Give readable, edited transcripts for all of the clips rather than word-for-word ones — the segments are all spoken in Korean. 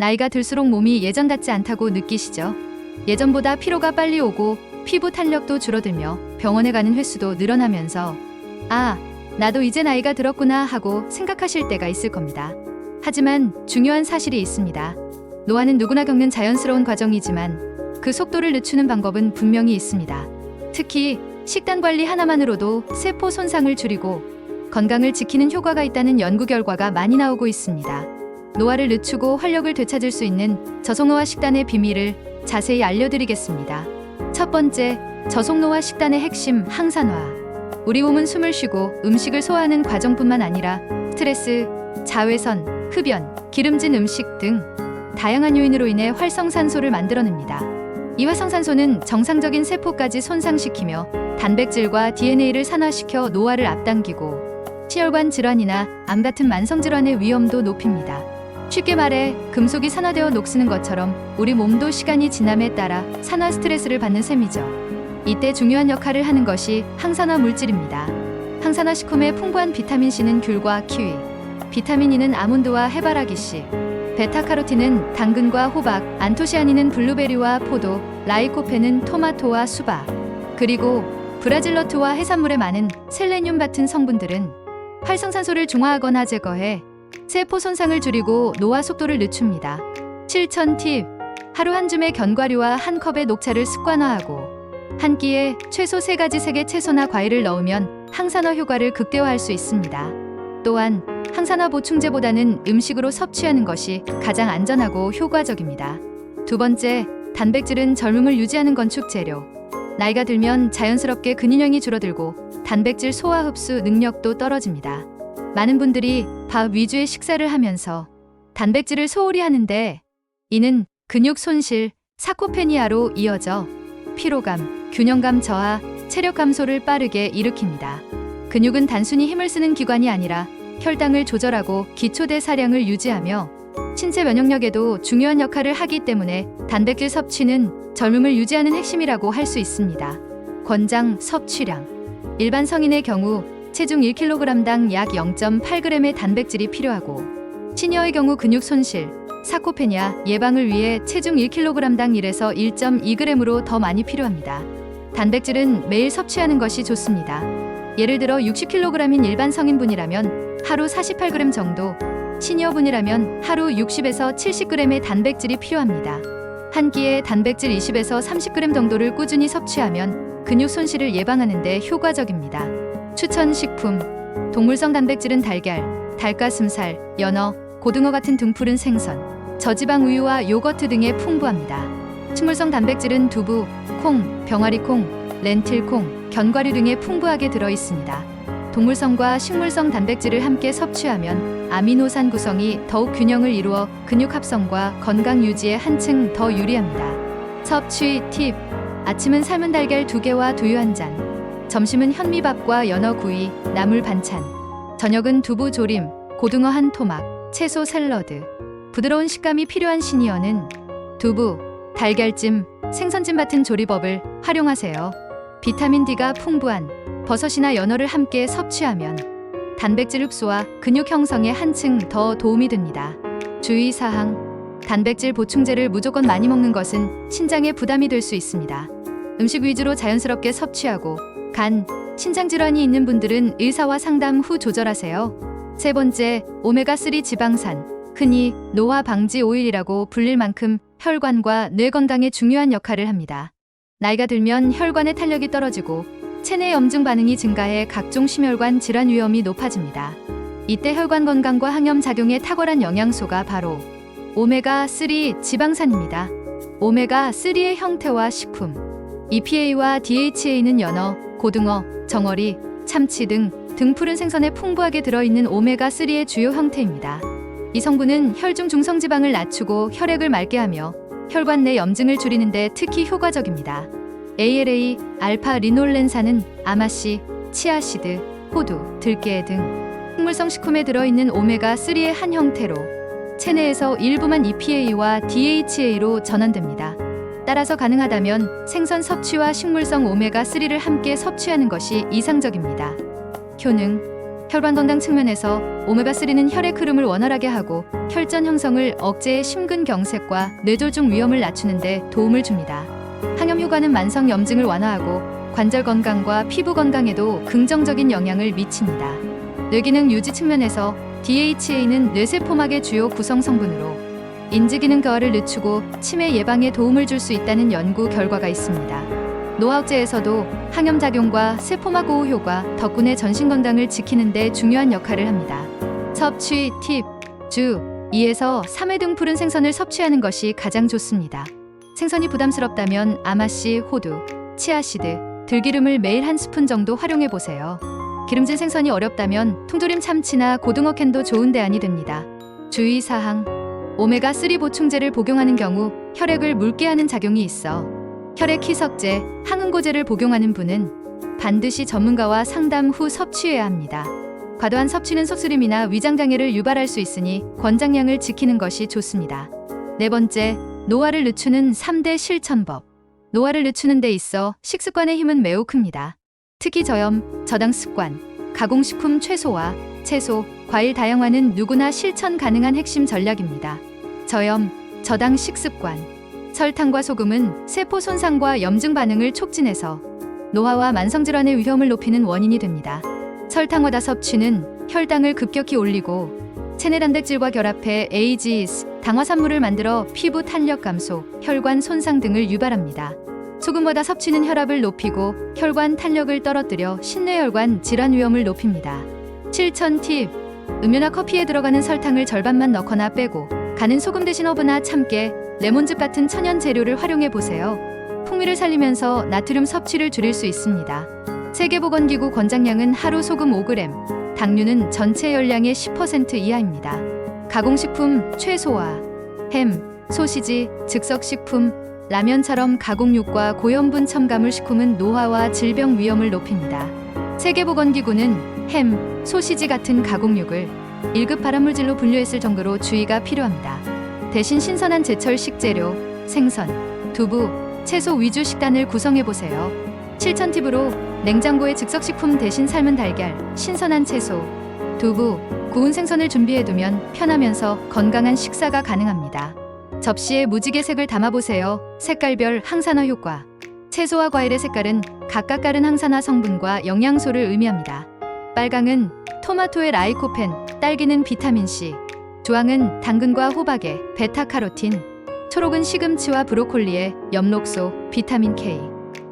나이가 들수록 몸이 예전 같지 않다고 느끼시죠? 예전보다 피로가 빨리 오고 피부 탄력도 줄어들며 병원에 가는 횟수도 늘어나면서 아, 나도 이제 나이가 들었구나 하고 생각하실 때가 있을 겁니다. 하지만 중요한 사실이 있습니다. 노화는 누구나 겪는 자연스러운 과정이지만 그 속도를 늦추는 방법은 분명히 있습니다. 특히 식단 관리 하나만으로도 세포 손상을 줄이고 건강을 지키는 효과가 있다는 연구 결과가 많이 나오고 있습니다. 노화를 늦추고 활력을 되찾을 수 있는 저속노화 식단의 비밀을 자세히 알려드리겠습니다. 첫 번째, 저속노화 식단의 핵심 항산화. 우리 몸은 숨을 쉬고 음식을 소화하는 과정뿐만 아니라 스트레스, 자외선, 흡연, 기름진 음식 등 다양한 요인으로 인해 활성산소를 만들어냅니다. 이 활성산소는 정상적인 세포까지 손상시키며 단백질과 DNA를 산화시켜 노화를 앞당기고 심혈관 질환이나 암 같은 만성 질환의 위험도 높입니다. 쉽게 말해 금속이 산화되어 녹슬는 것처럼 우리 몸도 시간이 지남에 따라 산화 스트레스를 받는 셈이죠. 이때 중요한 역할을 하는 것이 항산화 물질입니다. 항산화 식품에 풍부한 비타민C는 귤과 키위, 비타민 E는 아몬드와 해바라기씨, 베타카로틴은 당근과 호박, 안토시아닌은 블루베리와 포도, 라이코펜은 토마토와 수박, 그리고 브라질너트와 해산물에 많은 셀레늄 같은 성분들은 활성산소를 중화하거나 제거해 세포 손상을 줄이고 노화 속도를 늦춥니다. 실천 팁. 하루 한 줌의 견과류와 한 컵의 녹차를 습관화하고 한 끼에 최소 3가지 색의 채소나 과일을 넣으면 항산화 효과를 극대화할 수 있습니다. 또한 항산화 보충제보다는 음식으로 섭취하는 것이 가장 안전하고 효과적입니다. 두 번째, 단백질은 젊음을 유지하는 건축 재료. 나이가 들면 자연스럽게 근육량이 줄어들고 단백질 소화 흡수 능력도 떨어집니다. 많은 분들이 밥 위주의 식사를 하면서 단백질을 소홀히 하는데 이는 근육 손실, 사코페니아로 이어져 피로감, 균형감 저하, 체력 감소를 빠르게 일으킵니다. 근육은 단순히 힘을 쓰는 기관이 아니라 혈당을 조절하고 기초대사량을 유지하며 신체 면역력에도 중요한 역할을 하기 때문에 단백질 섭취는 젊음을 유지하는 핵심이라고 할 수 있습니다. 권장 섭취량. 일반 성인의 경우 체중 1kg당 약 0.8g의 단백질이 필요하고 시니어의 경우 근육 손실, 사코페니아 예방을 위해 체중 1kg당 1에서 1.2g으로 더 많이 필요합니다. 단백질은 매일 섭취하는 것이 좋습니다. 예를 들어 60kg인 일반 성인분이라면 하루 48g 정도, 시니어분이라면 하루 60에서 70g의 단백질이 필요합니다. 한 끼에 단백질 20에서 30g 정도를 꾸준히 섭취하면 근육 손실을 예방하는 데 효과적입니다. 추천 식품. 동물성 단백질은 달걀, 닭가슴살, 연어, 고등어 같은 등푸른 생선, 저지방 우유와 요거트 등에 풍부합니다. 식물성 단백질은 두부, 콩, 병아리콩, 렌틸콩, 견과류 등에 풍부하게 들어있습니다. 동물성과 식물성 단백질을 함께 섭취하면 아미노산 구성이 더욱 균형을 이루어 근육 합성과 건강 유지에 한층 더 유리합니다. 섭취 팁. 아침은 삶은 달걀 2개와 두유 1잔, 점심은 현미밥과 연어구이, 나물 반찬, 저녁은 두부 조림, 고등어 한 토막, 채소 샐러드. 부드러운 식감이 필요한 시니어는 두부, 달걀찜, 생선찜 같은 조리법을 활용하세요. 비타민 D가 풍부한 버섯이나 연어를 함께 섭취하면 단백질 흡수와 근육 형성에 한층 더 도움이 됩니다. 주의사항. 단백질 보충제를 무조건 많이 먹는 것은 신장에 부담이 될 수 있습니다. 음식 위주로 자연스럽게 섭취하고 간, 신장 질환이 있는 분들은 의사와 상담 후 조절하세요. 세 번째, 오메가3 지방산. 흔히 노화 방지 오일이라고 불릴 만큼 혈관과 뇌 건강에 중요한 역할을 합니다. 나이가 들면 혈관의 탄력이 떨어지고 체내 염증 반응이 증가해 각종 심혈관 질환 위험이 높아집니다. 이때 혈관 건강과 항염 작용에 탁월한 영양소가 바로 오메가3 지방산입니다. 오메가3의 형태와 식품. EPA와 DHA는 연어, 고등어, 정어리, 참치 등 등푸른 생선에 풍부하게 들어있는 오메가3의 주요 형태입니다. 이 성분은 혈중 중성지방을 낮추고 혈액을 맑게 하며 혈관 내 염증을 줄이는 데 특히 효과적입니다. ALA, 알파 리놀렌산은 아마씨, 치아시드, 호두, 들깨 등 식물성 식품에 들어있는 오메가3의 한 형태로 체내에서 일부만 EPA와 DHA로 전환됩니다. 따라서 가능하다면 생선 섭취와 식물성 오메가3를 함께 섭취하는 것이 이상적입니다. 효능. 혈관 건강 측면에서 오메가3는 혈액 흐름을 원활하게 하고 혈전 형성을 억제해 심근경색과 뇌졸중 위험을 낮추는 데 도움을 줍니다. 항염 효과는 만성 염증을 완화하고 관절 건강과 피부 건강에도 긍정적인 영향을 미칩니다. 뇌기능 유지 측면에서 DHA는 뇌세포막의 주요 구성 성분으로 인지기능 저하를 늦추고 치매 예방에 도움을 줄 수 있다는 연구 결과가 있습니다. 노화억제에서도 항염작용과 세포막 보호 효과 덕분에 전신 건강을 지키는 데 중요한 역할을 합니다. 섭취 팁: 주 2에서 3회 등 푸른 생선을 섭취하는 것이 가장 좋습니다. 생선이 부담스럽다면 아마씨, 호두, 치아씨드, 들기름을 매일 한 스푼 정도 활용해 보세요. 기름진 생선이 어렵다면 통조림 참치나 고등어 캔도 좋은 대안이 됩니다. 주의사항: 오메가3 보충제를 복용하는 경우 혈액을 묽게 하는 작용이 있어 혈액 희석제, 항응고제를 복용하는 분은 반드시 전문가와 상담 후 섭취해야 합니다. 과도한 섭취는 속쓰림이나 위장장애를 유발할 수 있으니 권장량을 지키는 것이 좋습니다. 네 번째, 노화를 늦추는 3대 실천법. 노화를 늦추는 데 있어 식습관의 힘은 매우 큽니다. 특히 저염, 저당 습관, 가공식품 최소화, 채소, 과일 다양화는 누구나 실천 가능한 핵심 전략입니다. 저염, 저당 식습관. 설탕과 소금은 세포 손상과 염증 반응을 촉진해서 노화와 만성질환의 위험을 높이는 원인이 됩니다. 설탕 과다 섭취는 혈당을 급격히 올리고 체내 단백질과 결합해 AGEs, 당화산물을 만들어 피부 탄력 감소, 혈관 손상 등을 유발합니다. 소금 과다 섭취는 혈압을 높이고 혈관 탄력을 떨어뜨려 신뇌혈관 질환 위험을 높입니다. 실천 팁: 음료나 커피에 들어가는 설탕을 절반만 넣거나 빼고 가는 소금 대신 허브나 참깨, 레몬즙 같은 천연 재료를 활용해 보세요. 풍미를 살리면서 나트륨 섭취를 줄일 수 있습니다. 세계보건기구 권장량은 하루 소금 5g, 당류는 전체 열량의 10% 이하입니다. 가공식품 최소화. 햄, 소시지, 즉석식품, 라면처럼 가공육과 고염분 첨가물 식품은 노화와 질병 위험을 높입니다. 세계보건기구는 햄, 소시지 같은 가공육을 1급 발암물질로 분류했을 정도로 주의가 필요합니다. 대신 신선한 제철 식재료, 생선, 두부, 채소 위주 식단을 구성해보세요. 실천 팁으로 냉장고에 즉석식품 대신 삶은 달걀, 신선한 채소, 두부, 구운 생선을 준비해두면 편하면서 건강한 식사가 가능합니다. 접시에 무지개 색을 담아보세요. 색깔별 항산화 효과. 채소와 과일의 색깔은 각각 다른 항산화 성분과 영양소를 의미합니다. 빨강은 토마토의 라이코펜, 딸기는 비타민C, 주황은 당근과 호박의 베타카로틴, 초록은 시금치와 브로콜리의 엽록소, 비타민K,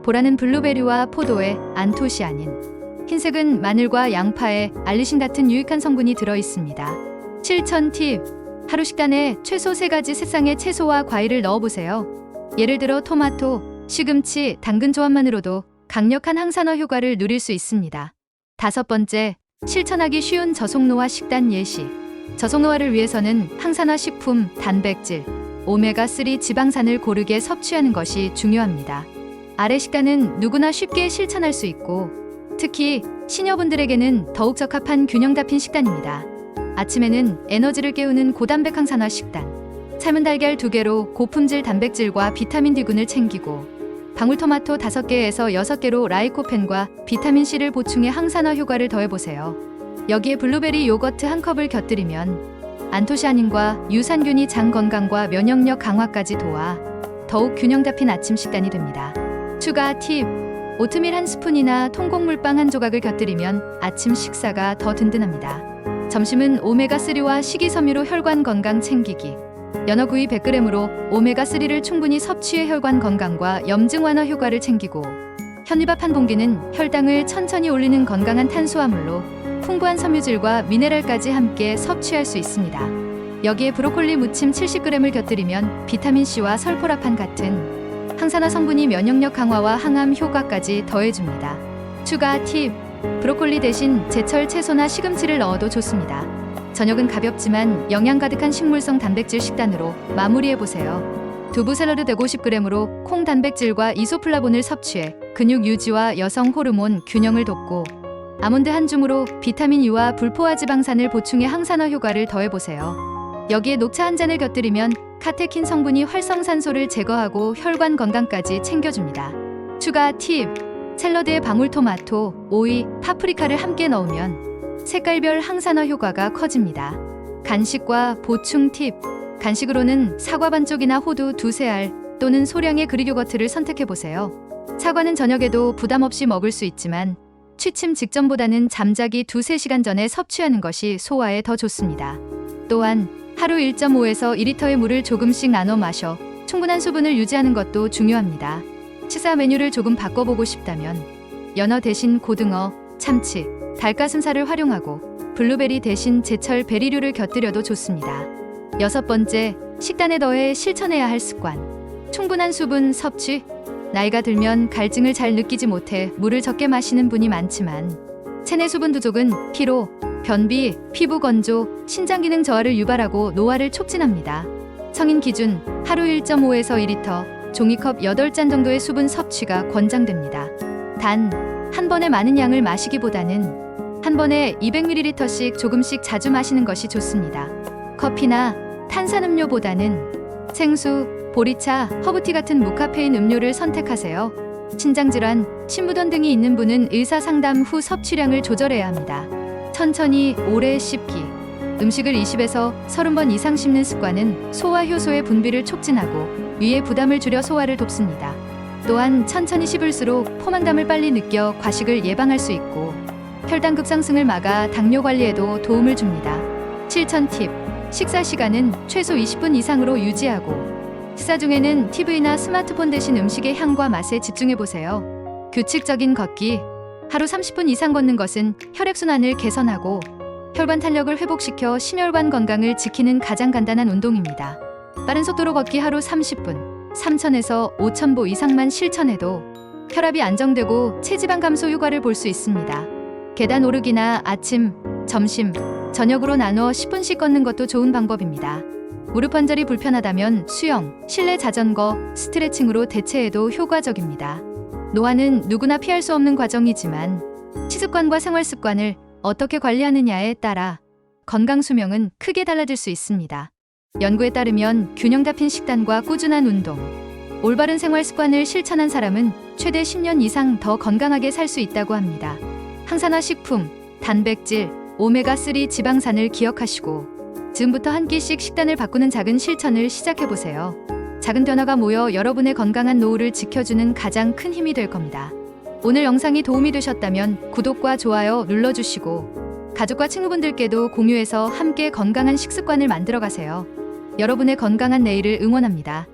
보라는 블루베리와 포도의 안토시아닌, 흰색은 마늘과 양파에 알리신 같은 유익한 성분이 들어있습니다. 실천 팁: 하루 식단에 최소 3가지 색상의 채소와 과일을 넣어보세요. 예를 들어 토마토, 시금치, 당근 조합만으로도 강력한 항산화 효과를 누릴 수 있습니다. 5번째, 실천하기 쉬운 저속노화 식단 예시. 저속노화를 위해서는 항산화 식품, 단백질, 오메가3 지방산을 고르게 섭취하는 것이 중요합니다. 아래 식단은 누구나 쉽게 실천할 수 있고 특히 시니어분들에게는 더욱 적합한 균형 잡힌 식단입니다. 아침에는 에너지를 깨우는 고단백 항산화 식단. 삶은 달걀 2개로 고품질 단백질과 비타민 D군을 챙기고 방울토마토 5개에서 6개로 라이코펜과 비타민C를 보충해 항산화 효과를 더해보세요. 여기에 블루베리 요거트 1컵을 곁들이면 안토시아닌과 유산균이 장 건강과 면역력 강화까지 도와 더욱 균형 잡힌 아침 식단이 됩니다. 추가 팁: 오트밀 1스푼이나 통곡물빵 1조각을 곁들이면 아침 식사가 더 든든합니다. 점심은 오메가3와 식이섬유로 혈관 건강 챙기기. 연어구이 100g으로 오메가3를 충분히 섭취해 혈관 건강과 염증 완화 효과를 챙기고 현미밥 한 공기는 혈당을 천천히 올리는 건강한 탄수화물로 풍부한 섬유질과 미네랄까지 함께 섭취할 수 있습니다. 여기에 브로콜리 무침 70g을 곁들이면 비타민C와 설포라판 같은 항산화 성분이 면역력 강화와 항암 효과까지 더해줍니다. 추가 팁: 브로콜리 대신 제철 채소나 시금치를 넣어도 좋습니다. 저녁은 가볍지만 영양 가득한 식물성 단백질 식단으로 마무리해보세요. 두부 샐러드 150g으로 콩 단백질과 이소플라본을 섭취해 근육 유지와 여성 호르몬 균형을 돕고 아몬드 1줌으로 비타민 U와 불포화 지방산을 보충해 항산화 효과를 더해보세요. 여기에 녹차 1잔을 곁들이면 카테킨 성분이 활성산소를 제거하고 혈관 건강까지 챙겨줍니다. 추가 팁: 샐러드에 방울토마토, 오이, 파프리카를 함께 넣으면 색깔별 항산화 효과가 커집니다. 간식과 보충 팁. 간식으로는 사과 반쪽이나 호두 2-3알 또는 소량의 그릭 요거트를 선택해보세요. 사과는 저녁에도 부담 없이 먹을 수 있지만 취침 직전보다는 잠자기 2-3시간 전에 섭취하는 것이 소화에 더 좋습니다. 또한 하루 1.5에서 2리터의 물을 조금씩 나눠 마셔 충분한 수분을 유지하는 것도 중요합니다. 식사 메뉴를 조금 바꿔보고 싶다면 연어 대신 고등어, 참치, 닭가슴살을 활용하고 블루베리 대신 제철 베리류를 곁들여도 좋습니다. 6번째, 식단에 더해 실천해야 할 습관. 충분한 수분 섭취. 나이가 들면 갈증을 잘 느끼지 못해 물을 적게 마시는 분이 많지만 체내 수분 부족은 피로, 변비, 피부 건조, 신장 기능 저하를 유발하고 노화를 촉진합니다. 성인 기준 하루 1.5에서 2리터, 종이컵 8잔 정도의 수분 섭취가 권장됩니다. 단, 한 번에 많은 양을 마시기보다는 한 번에 200ml씩 조금씩 자주 마시는 것이 좋습니다. 커피나 탄산음료보다는 생수, 보리차, 허브티 같은 무카페인 음료를 선택하세요. 신장질환, 신부전 등이 있는 분은 의사 상담 후 섭취량을 조절해야 합니다. 천천히 오래 씹기. 음식을 20에서 30번 이상 씹는 습관은 소화 효소의 분비를 촉진하고 위의 부담을 줄여 소화를 돕습니다. 또한 천천히 씹을수록 포만감을 빨리 느껴 과식을 예방할 수 있고 혈당 급상승을 막아 당뇨 관리에도 도움을 줍니다. 실천 팁. 식사 시간은 최소 20분 이상으로 유지하고 식사 중에는 TV나 스마트폰 대신 음식의 향과 맛에 집중해보세요. 규칙적인 걷기. 하루 30분 이상 걷는 것은 혈액순환을 개선하고 혈관 탄력을 회복시켜 심혈관 건강을 지키는 가장 간단한 운동입니다. 빠른 속도로 걷기 하루 30분, 3,000에서 5,000보 이상만 실천해도 혈압이 안정되고 체지방 감소 효과를 볼 수 있습니다. 계단 오르기나 아침, 점심, 저녁으로 나누어 10분씩 걷는 것도 좋은 방법입니다. 무릎 관절이 불편하다면 수영, 실내 자전거, 스트레칭으로 대체해도 효과적입니다. 노화는 누구나 피할 수 없는 과정이지만 식습관과 생활 습관을 어떻게 관리하느냐에 따라 건강 수명은 크게 달라질 수 있습니다. 연구에 따르면 균형 잡힌 식단과 꾸준한 운동, 올바른 생활 습관을 실천한 사람은 최대 10년 이상 더 건강하게 살 수 있다고 합니다. 항산화 식품, 단백질, 오메가3 지방산을 기억하시고 지금부터 한 끼씩 식단을 바꾸는 작은 실천을 시작해보세요. 작은 변화가 모여 여러분의 건강한 노후를 지켜주는 가장 큰 힘이 될 겁니다. 오늘 영상이 도움이 되셨다면 구독과 좋아요 눌러주시고 가족과 친구분들께도 공유해서 함께 건강한 식습관을 만들어가세요. 여러분의 건강한 내일을 응원합니다.